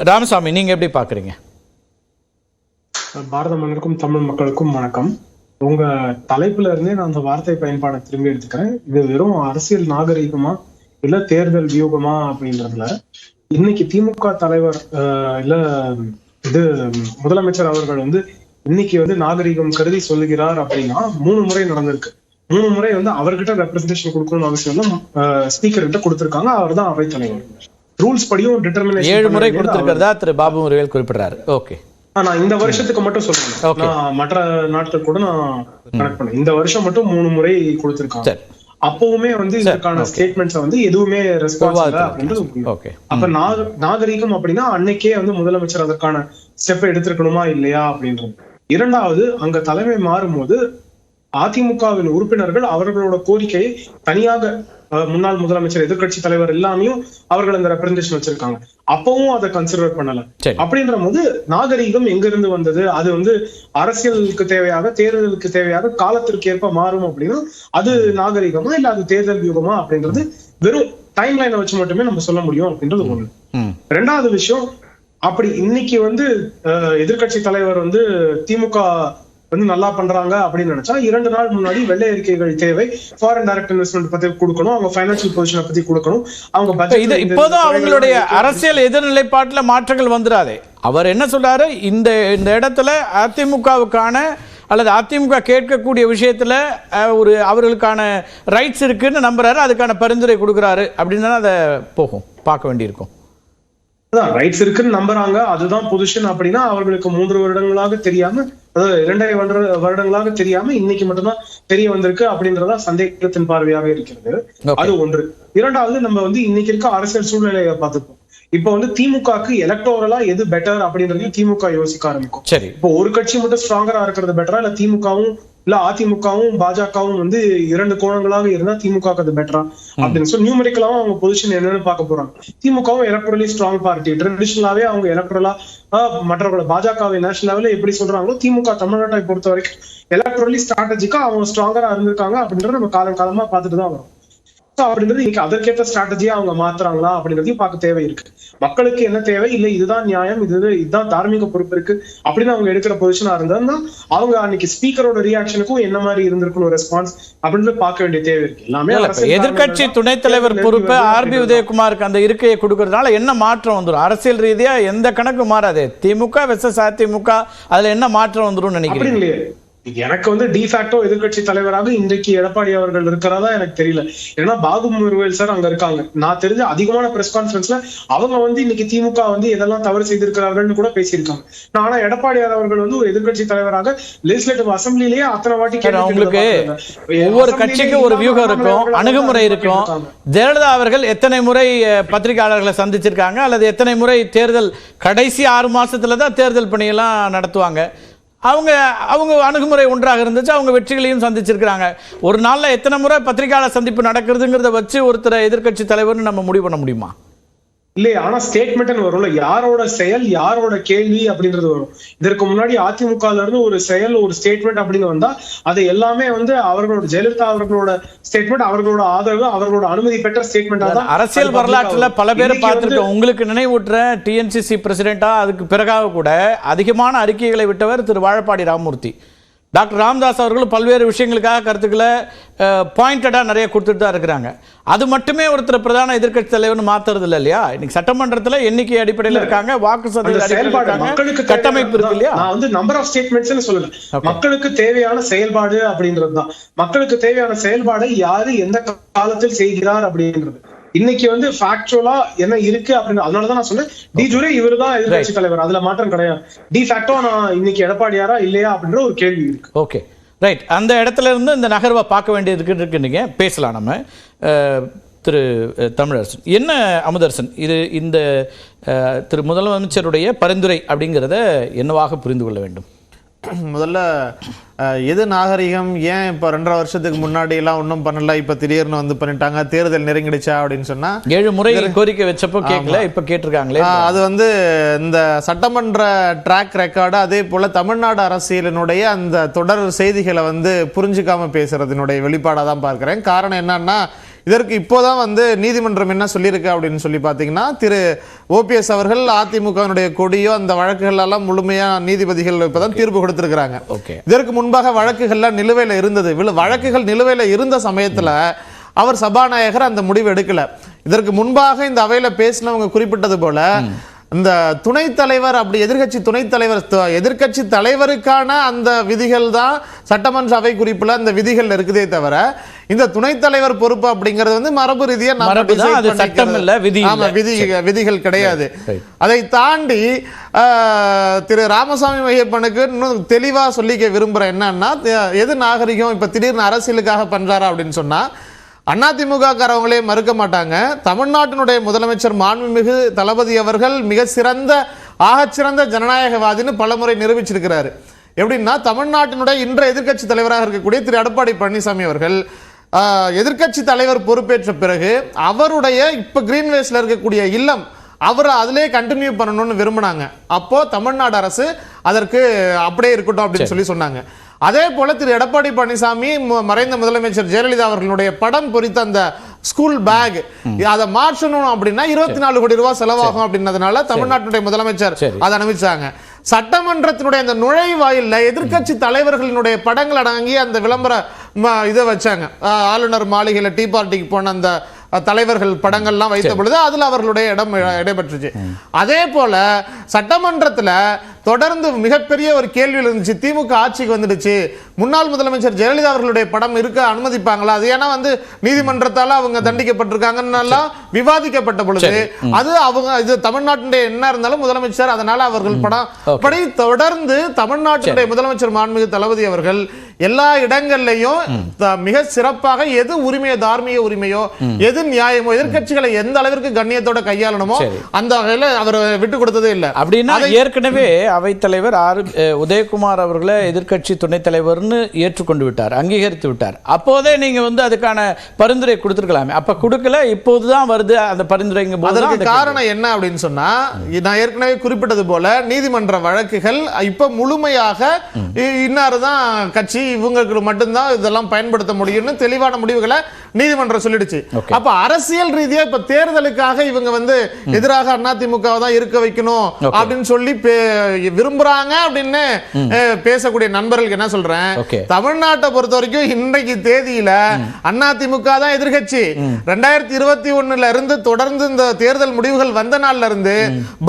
ராமசாமி, நீங்க எப்படி பாக்குறீங்க? பாரத மன்னருக்கும் தமிழ் மக்களுக்கும் வணக்கம். உங்க தலைப்புல இருந்தே நான் அந்த வார்த்தை பயன்பாடை திரும்பி எடுத்துக்கிறேன். இது வெறும் அரசியல் நாகரிகமா இல்ல தேர்தல் வியூகமா அப்படின்றதுல இன்னைக்கு திமுக தலைவர் இல்ல இது முதலமைச்சர் அவர்கள் இன்னைக்கு நாகரிகம் கருதி சொல்லுகிறார் அப்படின்னா 3 முறை நடந்திருக்கு. 3 முறை அவர்கிட்ட ரெப்ரசன்டேஷன் கொடுக்கணும்னு அவசியம் இல்லை. ஸ்பீக்கர் கிட்ட கொடுத்திருக்காங்க. அவர் தான் அவைத் தலைவர். ரூல்ஸ் படியும் டிட்டர்மினேஷன் 7 முறை கொடுத்திருக்கிறதா திரு பாபு முருகேல் குறிப்பிடுறாரு. ஓகே, நான் இந்த வருஷத்துக்கு மட்டும் சொல்றேன். நான் மற்ற நாட்கள் கூட நான் கனெக்ட் பண்ணேன். இந்த வருஷம் மட்டும் 3 முறை கொடுத்திருக்காங்க. அப்பவுமே இதற்கான ஸ்டேட்மெண்ட்ஸ் எதுவுமே ரெஸ்பான்ஸ் இல்ல அப்படின்றது. அப்ப நாகரிகம் அப்படின்னா அன்னைக்கே முதலமைச்சர் அதற்கான ஸ்டெப் எடுத்திருக்கணுமா இல்லையா அப்படின்றது. இரண்டாவது, அங்க தலைமை மாறும்போது அதிமுகவின் உறுப்பினர்கள் அவர்களோட கோரிக்கையை தனியாக முன்னாள் முதலமைச்சர், எதிர்கட்சி தலைவர் எல்லாமையும் அவர்கள் அந்த ரெப்ரசன்டேஷன் வச்சிருக்காங்க. அப்பவும் அதை கன்சிடர் பண்ணல. அப்படின்ற போது நாகரீகம் எங்க இருந்து வந்தது? அது அரசியலுக்கு தேவையாக, தேர்தலுக்கு தேவையாக, காலத்திற்கு ஏற்ப மாறும் அப்படின்னா அது நாகரீகமா இல்ல அது தேர்தல் வியூகமா அப்படின்றது வெறும் டைம் லைனை வச்சு மட்டுமே நம்ம சொல்ல முடியும் அப்படின்றது ஒண்ணு. ரெண்டாவது விஷயம், அப்படி இன்னைக்கு எதிர்கட்சி தலைவர் திமுக நல்லா பண்றாங்க அப்படின்னு நினைச்சா 2 நாள் முன்னாடி வெள்ளை அறிக்கைகள் தேவை, ஃபாரின் டைரக்ட் இன்வெஸ்ட்மெண்ட் பத்தி கொடுக்கணும், அவங்க பைனான்சியல் பொசிஷனை பத்தி கொடுக்கணும், அவங்க பட்ஜெட். இப்போதும் அவங்களுடைய அரசியல் எதிர்நிலைப்பாட்டுல மாற்றங்கள் வந்துடாதே. அவர் என்ன சொல்றாரு, இந்த இடத்துல அதிமுகவுக்கான அல்லது அதிமுக கேட்கக்கூடிய விஷயத்துல அவர்களுக்கான ரைட்ஸ் இருக்குன்னு நம்புறாரு, அதுக்கான பரிந்துரை கொடுக்குறாரு அப்படின்னு அதை போகும் பார்க்க வேண்டியிருக்கும். ரைட்ஸ் இருக்குன்னு நம்புறாங்க, அதுதான் பொசிஷன் அப்படின்னா அவர்களுக்கு 3 வருடங்களாக தெரியாம, அதாவது 2.5 வருடங்களாக தெரியாம இன்னைக்கு மட்டும்தான் தெரிய வந்திருக்கு அப்படின்றதா சந்தேகத்தின் பார்வையாக இருக்கிறது. அது ஒன்று. இரண்டாவது, நம்ம இன்னைக்கு இருக்க அரசியல் சூழ்நிலையை பார்த்துப்போம். இப்ப திமுகக்கு எலக்டோரலா எது பெட்டர் அப்படின்றதையும் திமுக யோசிக்க ஆரம்பிக்கும். இப்போ ஒரு கட்சி மட்டும் ஸ்ட்ராங்கரா இருக்கிறது பெட்டரா இல்ல திமுகவும் இல்ல அதிமுகவும் பாஜகவும் 2 கோணங்களாக இருந்தா திமுக அது பெட்டரா அப்படின்னு நியூமெரிக்கலாவும் அவங்க பொசிஷன் என்னன்னு பார்க்க போறாங்க. திமுகவும் எலக்ட்ரலி ஸ்ட்ராங் பார்ட்டி, ட்ரெடிஷனலாவே அவங்க எலக்ட்ரலா மற்றவர்கள பாஜகவை நேஷனல் லெவல்ல எப்படி சொல்றாங்களோ திமுக தமிழ்நாட்டை பொறுத்த வரைக்கும் எலக்ட்ரலி ஸ்ட்ராட்டஜிக்கா அவங்க ஸ்ட்ராங்கரா இருந்திருக்காங்க அப்படின்றத நம்ம காலமா பார்த்துட்டு தான் வரும். அப்படின்றது இன்னைக்கு அதற்கேற்ற ஸ்ட்ராட்டஜியா அவங்க மாத்துறாங்களா அப்படின்றதையும் பார்க்க தேவை இருக்கு. மக்களுக்கு என்ன தேவை, இல்ல இதுதான் நியாயம், இதுதான் தார்மீக பொறுப்பு இருக்கு அப்படின்னு அவங்க எடுக்கிற பொசிஷனா இருந்தா அவங்க அன்னைக்கு ஸ்பீக்கரோட ரியாக்ஷனுக்கும் என்ன மாதிரி இருந்திருக்கணும் ரெஸ்பான்ஸ் அப்படின்றது பார்க்க வேண்டிய தேவை இருக்கு. எல்லாமே எதிர்கட்சி துணைத் தலைவர் பொறுப்பு ஆர்பி உதயகுமாருக்கு அந்த இருக்கையை கொடுக்கறதுனால என்ன மாற்றம் வந்துடும்? அரசியல் ரீதியா எந்த கணக்கு மாறாது. திமுக வெர்சஸ் அதிமுக, அதுல என்ன மாற்றம் வந்துடும் நினைக்கிறீங்க? எனக்கு டிஃபேக்டோ எதிர்கட்சி தலைவராக இன்றைக்கு எடப்பாடி அவர்கள் இருக்கிறதா எனக்கு தெரியல. ஏன்னா பாபு முருகேல் சார் அங்க இருக்காங்க. நான் தெரிஞ்ச அதிகமான பிரஸ் கான்ஃபரன்ஸ்ல அவங்க இன்னைக்கு திமுக எதெல்லாம் தவறு செய்திருக்கிறார்கள் கூட பேசியிருக்காங்க. ஆனா எடப்பாடியார் அவர்கள் ஒரு எதிர்கட்சி தலைவராக லெஜிஸ்லேட்டிவ் அசம்பிளிலேயே அத்தனை வாட்டி உங்களுக்கு ஒவ்வொரு கட்சிக்கு ஒரு வியூகம் இருக்கும், அணுகுமுறை இருக்கும். ஜெயலலிதா அவர்கள் எத்தனை முறை பத்திரிகையாளர்களை சந்திச்சிருக்காங்க, அல்லது எத்தனை முறை தேர்தல் கடைசி 6 மாசத்துலதான் தேர்தல் பணியெல்லாம் நடத்துவாங்க. அவங்க அணுகுமுறை ஒன்றாக இருந்துச்சு. அவங்க வெற்றிகளையும் சந்திச்சிருக்கிறாங்க. ஒரு நாள்ல எத்தனை முறை பத்திரிகையாளர் சந்திப்பு நடக்கிறதுங்கிறத வச்சு ஒருத்தர் எதிர்கட்சி தலைவர்னு நம்ம முடிவு பண்ண முடியுமா? இல்லையா? ஆனா ஸ்டேட்மெண்ட் வரும்ல, யாரோட செயல் யாரோட கேள்வி அப்படின்றது வரும். இதற்கு முன்னாடி அதிமுக இருந்து ஒரு செயல் ஒரு ஸ்டேட்மெண்ட் அப்படின்னு வந்தா அது எல்லாமே அவர்களோட ஜெயலலிதா அவர்களோட ஸ்டேட்மெண்ட், அவர்களோட ஆதரவு, அவர்களோட அனுமதி பெற்ற ஸ்டேட்மெண்ட். அரசியல் வரலாற்றுல பல பேர் பார்த்திருக்கோம். உங்களுக்கு நினைவூட்டுற டிஎன்சிசி பிரசிடென்டா அதுக்கு பிறகாக கூட அதிகமான அறிக்கைகளை விட்டவர் திரு வாழப்பாடி ராமமூர்த்தி. டாக்டர் ராமதாஸ் அவர்களும் பல்வேறு விஷயங்களுக்காக கருத்துக்களை பாயிண்டடா நிறைய கொடுத்துட்டு தான் இருக்கிறாங்க. அது மட்டுமே ஒருத்தர் பிரதான எதிர்கட்சி தலைவர்னு மாத்துறது இல்லை இல்லையா? இன்னைக்கு சட்டமன்றத்துல எண்ணிக்கை அடிப்படையில் இருக்காங்க, வாக்கு சதவீத கட்டமைப்பு இருக்கு இல்லையா? நான் நம்பர் ஆஃப் ஸ்டேட்மெண்ட்ஸ்னு சொல்லல, மக்களுக்கு தேவையான செயல்பாடு அப்படின்றதுதான். மக்களுக்கு தேவையான செயல்பாடை யாரு எந்த காலத்தில் செய்கிறார் அப்படின்றது இன்னைக்கு ஃபேக்சுவலா என்ன இருக்கு அப்படின்னு. அதனாலதான் நான் சொன்னேன் டி ஜூரே இவருதான் எதிர்கட்சி தலைவர், அதுல மாற்றம் கிடையாது. டி ஃபேக்டோ நான் இன்னைக்கு எடப்பாடியாரா இல்லையா அப்படின்ற ஒரு கேள்வி இருக்கு. Okay, right. அந்த இடத்துல இருந்து இந்த நகர்வை பார்க்க வேண்டியது இருக்குன்னு பேசலாம் நம்ம. திரு தமிழரசன், என்ன அமுதரசன், இந்த திரு முதலமைச்சருடைய பரிந்துரை அப்படிங்கிறத என்னவாக புரிந்து கொள்ள வேண்டும்? முதல்ல எது நாகரிகம், ஏன் இப்போ 2.5 வருஷத்துக்கு முன்னாடி எல்லாம் ஒன்றும் பண்ணல, இப்போ திடீர்னு பண்ணிட்டாங்க, தேர்தல் நெருங்கிடுச்சா அப்படின்னு சொன்னா 7 முறை கோரிக்கை வச்சப்போ கேட்கல, இப்போ கேட்டிருக்காங்களே. அது இந்த சட்டமன்ற ட்ராக் ரெக்கார்டு, அதே போல தமிழ்நாடு அரசியலினுடைய அந்த தொடர் செய்திகளை புரிஞ்சுக்காம பேசுறதுனுடைய வெளிப்பாடாக தான் பார்க்கிறேன். காரணம் என்னன்னா, இதற்கு இப்போதான் வந்து நீதிமன்றம் என்ன சொல்லியிருக்கு அப்படின்னு சொல்லி பார்த்தீங்கன்னா, திரு ஓபிஎஸ் அவர்கள் அதிமுகவினுடைய கொடியோ அந்த வழக்குகள் எல்லாம் முழுமையா நீதிபதிகள் இப்பதான் தீர்ப்பு கொடுத்திருக்கிறாங்க. இதற்கு முன்பாக வழக்குகள்லாம் நிலுவையில் இருந்தது. வழக்குகள் நிலுவையில் இருந்த சமயத்துல அவர் சபாநாயகர் அந்த முடிவு எடுக்கல. இதற்கு முன்பாக இந்த அவையில பேசினவங்க குறிப்பிட்டது போல இந்த துணைத் தலைவர், அப்படி எதிர்க்கட்சி துணைத் தலைவர், எதிர்க்கட்சி தலைவருக்கான அந்த விதிகள் தான் சட்டமன்ற அவை குறிப்புல அந்த விதிகள் இருக்குதே தவிர இந்த துணைத் தலைவர் பொறுப்பு அப்படிங்கிறது வந்து மரபு ரீதியா விதிகள் கிடையாது. அதை தாண்டி திரு ராமசாமி மையப்பனுக்கு இன்னும் தெளிவா சொல்லிக்க விரும்புறேன் என்னன்னா, எது நாகரிகம் இப்ப திடீர்னு அரசியலுக்காக பண்றாரா அப்படின்னு சொன்னா, அதிமுக காரவங்களே மறுக்க மாட்டாங்க. தமிழ்நாட்டினுடைய முதலமைச்சர் மாண்புமிகு தளபதி அவர்கள் மிக சிறந்த ஆகச்சிறந்த ஜனநாயகவாதின்னு பலமுறை நிரூபிச்சிருக்கிறாரு. எப்படின்னா, தமிழ்நாட்டினுடைய இன்றைய எதிர்க்கட்சி தலைவராக இருக்கக்கூடிய திரு எடப்பாடி பழனிசாமி அவர்கள் எதிர்க்கட்சி தலைவர் பொறுப்பேற்ற பிறகு அவருடைய இப்ப கிரீன்வேஸ்ல இருக்கக்கூடிய இல்லம் அவர் அதிலே கண்டினியூ பண்ணணும்னு விரும்பினாங்க. அப்போ தமிழ்நாடு அரசு அதற்கு அப்படியே இருக்கட்டும் அப்படின்னு சொல்லி சொன்னாங்க. அதே போல திரு எடப்பாடி பழனிசாமி மறைந்த முதலமைச்சர் ஜெயலலிதா அவர்களுடைய படம் பொறித்த அந்த ஸ்கூல் பேக் அதை மாற்றணும் அப்படின்னா 24 கோடி ரூபாய் செலவாகும் அப்படின்றதுனால தமிழ்நாட்டுடைய முதலமைச்சர் அதை அனுமதிச்சாங்க. சட்டமன்றத்தினுடைய அந்த நுழைவாயில்ல எதிர்க்கட்சி தலைவர்களினுடைய படங்கள் அடங்கி அந்த விளம்பர இதை வச்சாங்க. ஆளுநர் மாளிகையில டீ பார்ட்டிக்கு போன அந்த தலைவர்கள் படங்கள்லாம் வைத்த பொழுது அதுல அவர்களுடைய இடம் இடைபெற்றுச்சு. அதே போல சட்டமன்றத்துல தொடர்ந்து மிகப்பெரிய ஒரு கேள்வி இருந்துச்சு. திமுக ஆட்சிக்கு வந்துடுச்சு, முன்னாள் முதலமைச்சர் ஜெயலலிதா அவர்களுடைய படம் இருக்க அனுமதிப்பாங்களா? அது ஏன்னா வந்து நீதிமன்றத்தால அவங்க தண்டிக்கப்பட்டிருக்காங்கன்னு விவாதிக்கப்பட்ட பொழுது அது அவங்க இது தமிழ்நாட்டுடைய என்ன இருந்தாலும் முதலமைச்சர், அதனால அவர்கள் படம் அப்படி தொடர்ந்து தமிழ்நாட்டுடைய முதலமைச்சர் மாண்புமிகு தளபதி அவர்கள் எல்லா இடங்கள்லையும் மிக சிறப்பாக எது உரிமையோ, தார்மீக உரிமையோ, எது நியாயமோ, எதிர்க்கட்சிகளை எந்த அளவிற்கு கண்ணியத்தோட கையாளணுமோ அந்த வகையில அவர் விட்டு கொடுத்ததே இல்லை. அப்படின்னா ஏற்கனவே அவைத்தலைவர் உதயகுமார் அவர்களை எதிர்க்கட்சி துணைத் தலைவர்னு ஏற்றுக்கொண்டு விட்டார், அங்கீகரித்து விட்டார். அப்போதே நீங்க வந்து அதுக்கான பரிந்துரை கொடுத்திருக்கலாமே, அப்ப கொடுக்கல, இப்போதுதான் வருது அந்த பரிந்துரைங்க. அதற்கு காரணம் என்ன அப்படின்னு சொன்னா, நான் ஏற்கனவே குறிப்பிட்டது போல நீதிமன்ற வழக்குகள் இப்ப முழுமையாக இன்னாருதான் கட்சி, இவங்களுக்கு மட்டும்தான் இதெல்லாம் பயன்படுத்த முடியும்னு தெளிவான முடிவுகளை நீதிமன்றம் சொல்லிடுச்சு. அப்ப அரசியல் ரீதியா இப்ப தேர்தலுக்காக இவங்க வந்து எதிராக அதிமுக தான் இருக்க வைக்கணும் அப்படின்னு சொல்லி விரும்புறாங்க அப்படின்னு பேசக்கூடிய நண்பர்களுக்கு என்ன சொல்றேன், தமிழ்நாட்டை பொறுத்த வரைக்கும் இன்றைக்கு தேதியில அதிமுக தான் எதிர்கட்சி. 2021 இருந்து தொடர்ந்து இந்த தேர்தல் முடிவுகள் வந்த நாள்ல இருந்து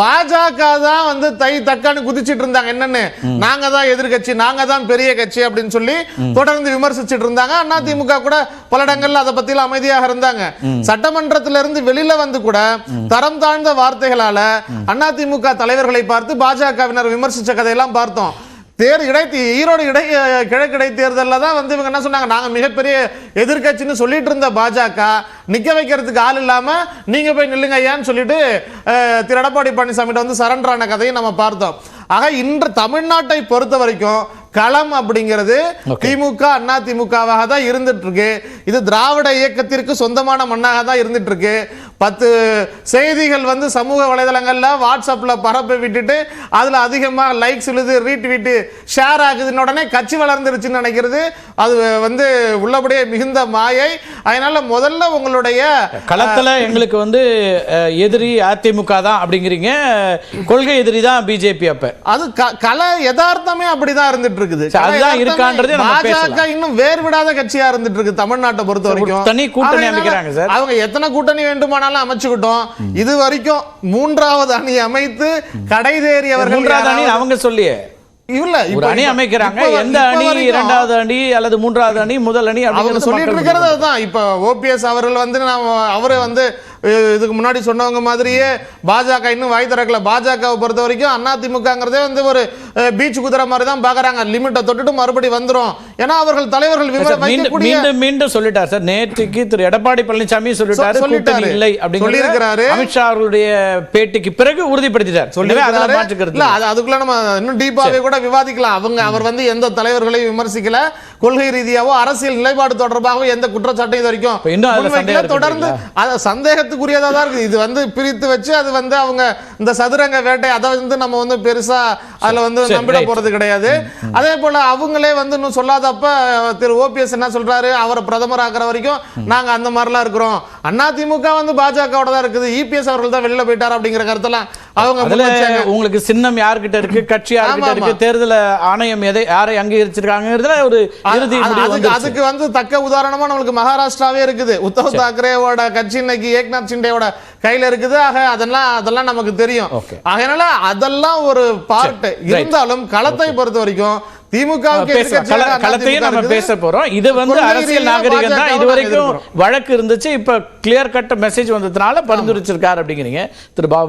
பாஜக தான் வந்து தக்கான்னு குதிச்சிட்டு இருந்தாங்க. என்னன்னு, நாங்க தான் எதிர்கட்சி, நாங்க தான் பெரிய கட்சி அப்படின்னு சொல்லி தொடர்ந்து விமர்சிச்சிட்டு இருந்தாங்க. அதிமுக கூட பல இடங்கள்ல அதை பத்தி அமைதியாக இருந்தாங்க. சட்டமன்றத்திலிருந்து வெளியில வந்து கூட தரம் தாழ்ந்த வார்த்தைகளால அதிமுக தலைவர்களை பார்த்து பாஜகவினர் விமர்சிச்ச கதையெல்லாம் பார்த்தோம். ஈரோடு கிழக்கு இடைத்தேர்தலில் தான் வந்து இவங்க என்ன சொன்னாங்க, நாங்க மிகப்பெரிய எதிர்கட்சின்னு சொல்லிட்டு இருந்த பாஜக நிக்க வைக்கிறதுக்கு ஆள் இல்லாம நீங்க போய் நில்லுங்க ஐயான்னு சொல்லிட்டு திரு எடப்பாடி பழனிசாமி வந்து சரண்டர் ஆன கதையை நம்ம பார்த்தோம். ஆக இன்று தமிழ்நாட்டை பொறுத்த வரைக்கும் களம் அப்படிங்கிறது திமுக அதிமுகவாக தான் இருந்துட்டு இருக்கு. இது திராவிட இயக்கத்திற்கு சொந்தமான மண்ணாக தான் இருந்துட்டு இருக்கு. 10 செய்திகள் வந்து சமூக வலைதளங்கள்ல வாட்ஸ்அப்ல பரப்ப விட்டுட்டு அதுல அதிகமா லைக்ஸ் விழுது, ரீட்வீட், ஷேர் ஆகுதுன்னு உடனே கட்சி வளர்ந்துருச்சுன்னு நினைக்கிறது அது வந்து உள்ளபடியே மிகுந்த மாயை. அதனால முதல்ல உங்களுடைய களத்துல எங்களுக்கு வந்து எதிரி அதிமுக தான் அப்படிங்கிறீங்க, கொள்கை எதிரி தான் பிஜேபி. அப்ப அது கல யதார்த்தமே அப்படிதான் இருந்துட்டு இருக்குது. பாஜக இன்னும் வேறுவிடாத கட்சியா இருந்துட்டு இருக்கு தமிழ்நாட்டை பொறுத்த வரைக்கும். தனி கூட்டணி அமைக்கிறாங்க சார், அவங்க எத்தனை கூட்டணி வேண்டுமானாலும் அமைச்சுக்கிட்டோம். இது வரைக்கும் 3வது அணி அமைத்து கடை தேறியவர்கள் 3வது அணி அவங்க சொல்லியே ஒரு அணி அமைக்கிறாங்க. எந்த அணி 2வது அணி அல்லது 3வது அணி, முதல் அணி அவங்க சொல்லிட்டு இருக்கிறது அதுதான். இப்ப ஓபிஎஸ் அவர்கள் வந்து அவரு வந்து இதுக்கு முன்னாடி சொன்னவங்க மாதிரியே பாஜக இன்னும் வாய் திறக்கல. பாஜகவை பொறுத்த வரைக்கும் அதிமுகங்கிறதே வந்து ஒரு பீச் குதிரை மாதிரி தான் பாக்குறாங்க. லிமிட்டை தொட்டுட்டு மறுபடி வந்துரும். ஏன்னா அவர்கள் தலைவர்கள் மீண்டும் சொல்லிட்டார் சார். நேற்றுக்கு திரு எடப்பாடி பழனிசாமி சொல்லிட்டாரு இல்லை அப்படின்னு அமித்ஷா அவர்களுடைய பேட்டிக்கு பிறகு உறுதிப்படுத்திட்டார். அதுக்குள்ள நம்ம இன்னும் டீப்பாவே கூட விவாதிக்கலாம். அவர் வந்து எந்த தலைவர்களையும் விமர்சிக்கல, கொள்கை ரீதியாவோ அரசியல் நிலைப்பாடு தொடர்பாக எந்த குற்றச்சாட்டையும் இது வரைக்கும் தொடர்ந்து சந்தேகத்துக்கு சந்தேகத்துக்குரியதா தான் இருக்கு. இது வந்து பிரித்து வச்சு அது வந்து அவங்க இந்த சதுரங்க வேட்டை அதை வந்து நம்ம வந்து பெருசா அதுல வந்து நம்பிட போறது கிடையாது. அதே போல அவங்களே வந்து இன்னும் சொல்லாதப்ப திரு ஓபிஎஸ் என்ன சொல்றாரு, அவரை பிரதமர் ஆக்குற வரைக்கும் நாங்க அந்த மாதிரிலாம் இருக்கிறோம், அதிமுக வந்து பாஜகவோட தான் இருக்குது, இபிஎஸ் அவர்கள் தான் வெளியில போயிட்டார் அப்படிங்கிற கருத்தெல்லாம் அவங்க உங்களுக்கு சின்னம் யார்கிட்ட இருக்கு, கட்சி யார்கிட்ட இருக்கு, தேர்தல் ஆணையம் யாரை அங்கீகரிச்சிருக்காங்கிறதுல ஒரு இறுதி அதுக்கு வந்து தக்க உதாரணமா நம்மளுக்கு மகாராஷ்டிராவே இருக்குது. உத்தவ் தாக்கரேவோட கட்சி இன்னைக்கு ஏக்நாத் ஷிண்டேவோட கையில இருக்குது. ஆக அதெல்லாம் நமக்கு தெரியும். அதனால அதெல்லாம் ஒரு பார்ட் இருந்தாலும் களத்தை பொறுத்த வரைக்கும் களத்தையும் நம்ம பேச போறோம். இது வந்து அரசியல் நாகரிகம் தான். இது வரைக்கும் வழக்கு இருந்துச்சு, இப்ப கிளியர் கட் மெசேஜ் வந்ததுனால பரிந்துரைச்சிருக்காரு அப்படிங்கிறீங்க திரு பாபு.